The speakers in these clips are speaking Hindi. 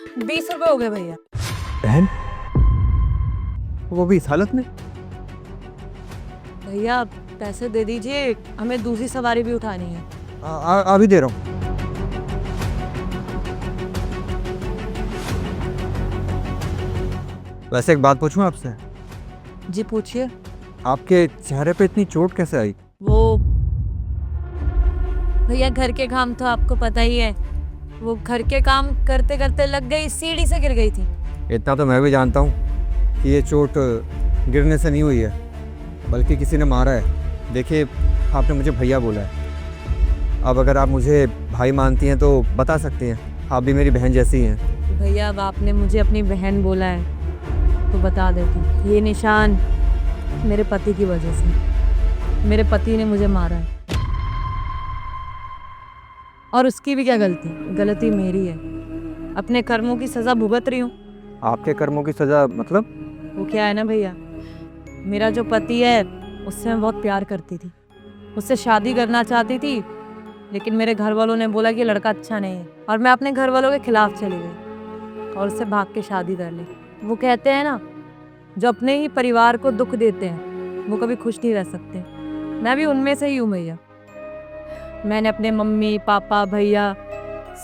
20 रुपए हो गए भैया। बहन, वो भी इस हालत में? भैया पैसे दे दीजिए, हमें दूसरी सवारी भी उठानी है। अभी दे रहा हूँ। वैसे एक बात पूछूं आपसे? जी पूछिए। आपके चेहरे पे इतनी चोट कैसे आई? वो भैया घर के काम तो आपको पता ही है, वो घर के काम करते करते लग गई, सीढ़ी से गिर गई थी। इतना तो मैं भी जानता हूँ कि ये चोट गिरने से नहीं हुई है, बल्कि किसी ने मारा है। देखिए, आपने मुझे भैया बोला है। अब अगर आप मुझे भाई मानती हैं तो बता सकती हैं, आप भी मेरी बहन जैसी हैं। भैया अब आपने मुझे अपनी बहन बोला है तो बता देती हूँ, ये निशान मेरे पति की वजह से, मेरे पति ने मुझे मारा है। और उसकी भी क्या गलती, गलती मेरी है। अपने कर्मों की सजा भुगत रही हूँ। आपके कर्मों की सज़ा मतलब? वो क्या है ना भैया, मेरा जो पति है उससे मैं बहुत प्यार करती थी, उससे शादी करना चाहती थी, लेकिन मेरे घर वालों ने बोला कि लड़का अच्छा नहीं है, और मैं अपने घर वालों के खिलाफ चली गई और उससे भाग के शादी कर ली। वो कहते हैं ना, जो अपने ही परिवार को दुख देते हैं वो कभी खुश नहीं रह सकते। मैं भी उनमें से ही हूँ भैया। मैंने अपने मम्मी पापा भैया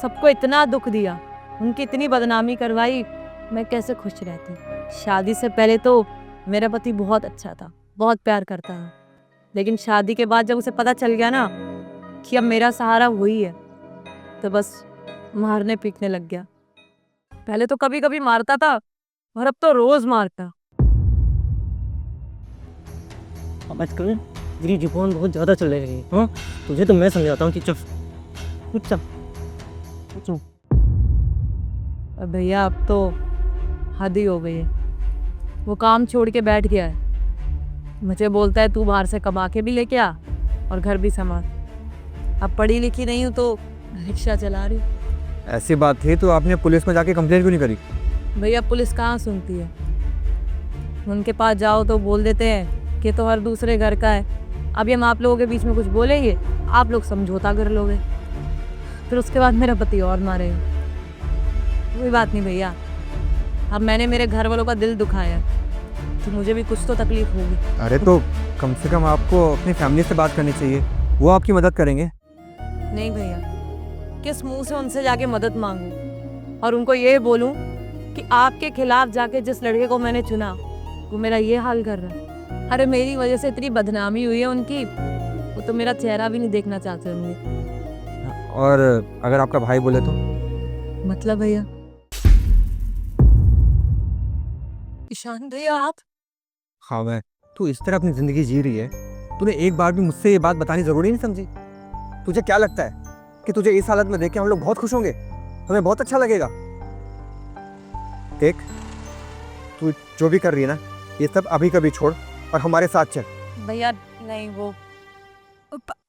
सबको इतना दुख दिया, उनकी इतनी बदनामी करवाई, मैं कैसे खुश रहती। शादी से पहले तो मेरा पति बहुत अच्छा था, बहुत प्यार करता था, लेकिन शादी के बाद जब उसे पता चल गया ना कि अब मेरा सहारा वही है, तो बस मारने पीटने लग गया। पहले तो कभी कभी मारता था और अब तो रोज मारता। अब आजकल तेरी जुबान बहुत ज़्यादा चल रही है। हाँ, तुझे तो मैं समझाता हूँ कि चुप चुप चुप। और भैया अब तो हद ही हो गई है। वो काम छोड़ के बैठ गया है, मुझे बोलता है तू बाहर से कमा के भी लेके आ और घर भी संभाल। अब पढ़ी लिखी नहीं हूँ तो रिक्शा चला रही हूँ। ऐसी बात थी तो आपने पुलिस में जाके कंप्लेंट क्यों नहीं करी? भैया पुलिस कहाँ सुनती है, उनके पास जाओ तो बोल देते हैं कि तो हर दूसरे घर का है। अभी हम आप लोगों के बीच में कुछ बोलेंगे, आप लोग समझौता कर लोगे, फिर उसके बाद मेरा पति और मारेगा। कोई बात नहीं भैया, अब मैंने मेरे घर वालों का दिल दुखाया तो मुझे भी कुछ तो तकलीफ होगी। अरे तो कम से कम आपको अपनी फैमिली से बात करनी चाहिए, वो आपकी मदद करेंगे। नहीं भैया, किस मुंह से उनसे जाके मदद मांगूं और उनको ये बोलूं कि आपके खिलाफ जाके जिस लड़के को मैंने चुना वो मेरा ये हाल कर रहा है। अरे मेरी वजह से इतनी बदनामी हुई है उनकी, वो तो मेरा चेहरा भी नहीं देखना चाहते होंगे। और अगर आपका भाई बोले तो? मतलब भैया? ईशान भैया आप? हाँ मैं। तू इस तरह अपनी जिंदगी जी रही है, तूने एक बार भी मुझसे ये बात बतानी जरूरी नहीं समझी? तुझे क्या लगता है कि तुझे इस हालत में देख के हम लोग बहुत खुश होंगे, हमें बहुत अच्छा लगेगा? देख, तू जो भी कर रही है ना, ये सब अभी कभी छोड़ और हमारे साथ चल। भैया नहीं, वो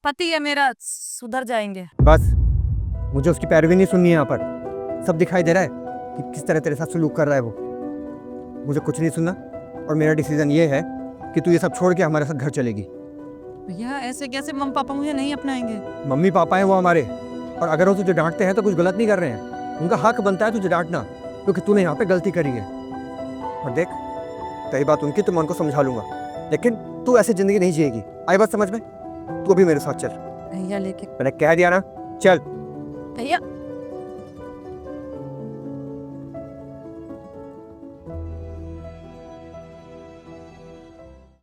पति है मेरा, सुधर जाएंगे। बस, मुझे उसकी पैरवी नहीं सुननी है। यहाँ पर सब दिखाई दे रहा है कि किस तरह तेरे साथ सलूक कर रहा है वो। मुझे कुछ नहीं सुनना, और मेरा डिसीजन ये है कि तू ये सब छोड़ के हमारे साथ घर चलेगी। भैया ऐसे कैसे, मम्मी पापा मुझे नहीं अपनाएंगे? मम्मी पापा हैं वो हमारे, और अगर वो तुझे डांटते हैं तो कुछ गलत नहीं कर रहे हैं। उनका हक बनता है तुझे डांटना, क्योंकि तूने यहाँ पे गलती करी है। और देख, कई बात उनकी तो मैं उनको समझा लूंगा, लेकिन तू ऐसे जिंदगी नहीं जिएगी। आई बात समझ में? तू अभी मेरे साथ चल। भैया लेके। मैंने कह दिया ना, चल। भैया